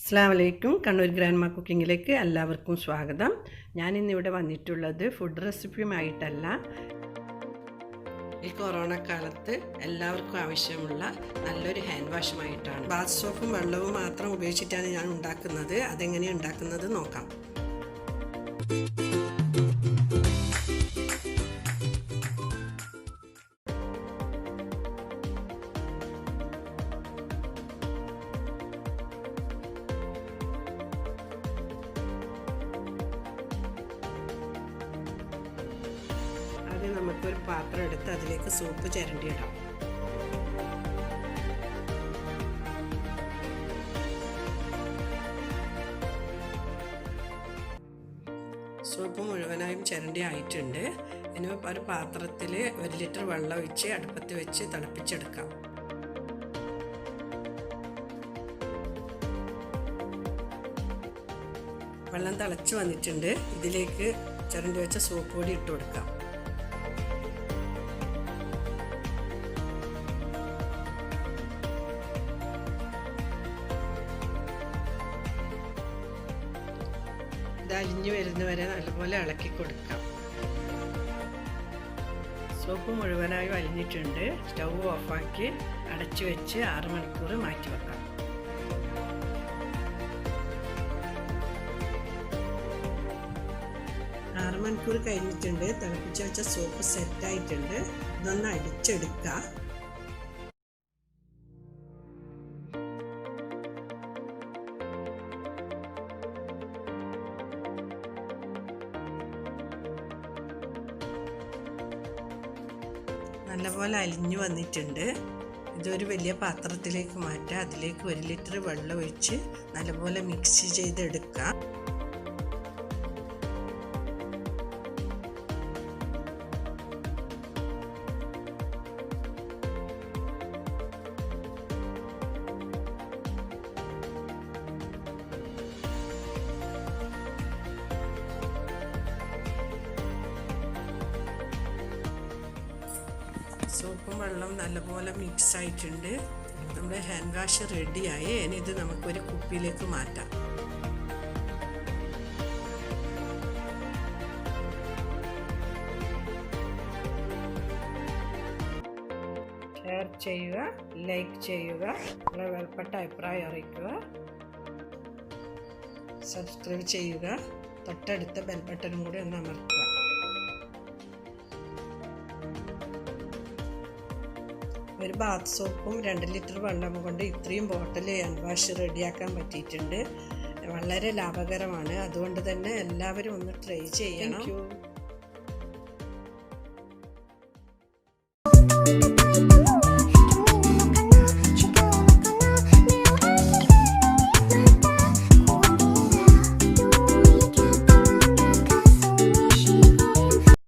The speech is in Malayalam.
അസ്സലാമലൈക്കും കണ്ണൂർ ഗ്രാൻഡ്മ കുക്കിങ്ങിലേക്ക് എല്ലാവർക്കും സ്വാഗതം. ഞാനിന്നിവിടെ വന്നിട്ടുള്ളത് ഫുഡ് റെസിപ്പിയുമായിട്ടല്ല. ഈ കൊറോണ കാലത്ത് എല്ലാവർക്കും ആവശ്യമുള്ള നല്ലൊരു ഹാൻഡ് വാഷുമായിട്ടാണ്. ബാത്ത് സോപ്പും വെള്ളവും മാത്രം ഉപയോഗിച്ചിട്ടാണ് ഞാൻ ഉണ്ടാക്കുന്നത്. അതെങ്ങനെയാണ് ഉണ്ടാക്കുന്നത് നോക്കാം. നമുക്കൊരു പാത്രം എടുത്ത് അതിലേക്ക് സോപ്പ് ചിരണ്ടിയിടാം. സോപ്പ് മുഴുവനായും ചിരണ്ടി ആയിട്ടുണ്ട്. ഇനി ഒരു പാത്രത്തിൽ 1 ലിറ്റർ വെള്ളം ഒഴിച്ച് അടുപ്പത്ത് വെച്ച് തിളപ്പിച്ചെടുക്കാം. വെള്ളം തിളച്ച് വന്നിട്ടുണ്ട്. ഇതിലേക്ക് ചിരണ്ടി വെച്ച സോപ്പ് പൊടി ഇട്ട് കൊടുക്കാം. ഇത് അലിഞ്ഞു വരുന്നവരെ നല്ലപോലെ ഇളക്കി കൊടുക്കാം. സോപ്പ് മുഴുവനായും അലിഞ്ഞിട്ടുണ്ട്. സ്റ്റൗ ഓഫാക്കി അടച്ചു വെച്ച് 6 മണിക്കൂർ മാറ്റി വെക്കാം. മണിക്കൂർ കഴിഞ്ഞിട്ടുണ്ട്. തിളപ്പിച്ച് വെച്ച സോപ്പ് സെറ്റായിട്ടുണ്ട്. ഇതൊന്ന് അടിച്ചെടുക്കുക. നല്ലപോലെ അലിഞ്ഞു വന്നിട്ടുണ്ട്. ഇതൊരു വലിയ പാത്രത്തിലേക്ക് മാറ്റാം. അതിലേക്ക് 1 ലിറ്റർ വെള്ളം ഒഴിച്ച് നല്ലപോലെ മിക്സ് ചെയ്തെടുക്കുക. സോപ്പും വെള്ളം നല്ലപോലെ മിക്സ് ആയിട്ടുണ്ട്. നമ്മുടെ ഹാൻഡ് വാഷ് റെഡിയായി. ഇനി ഇത് നമുക്കൊരു കുപ്പിയിലേക്ക് മാറ്റാം. ഷെയർ ചെയ്യുക, ലൈക്ക് ചെയ്യുക, നിങ്ങളുടെ വിലപ്പെട്ട അഭിപ്രായം അറിയിക്കുക, സബ്സ്ക്രൈബ് ചെയ്യുക, തൊട്ടടുത്ത ബെൽ ബട്ടണും കൂടി ഒന്ന് അമർത്തുക. ഒരു ബാത്ത് സോപ്പും 2 ലിറ്റർ വെള്ളം കൊണ്ട് ഇത്രയും ബോട്ടിൽ ഹാൻഡ് വാഷ് റെഡിയാക്കാൻ പറ്റിയിട്ടുണ്ട്. വളരെ ലാഭകരമാണ്. അതുകൊണ്ട് തന്നെ എല്ലാവരും ഒന്ന് ട്രൈ ചെയ്യണം.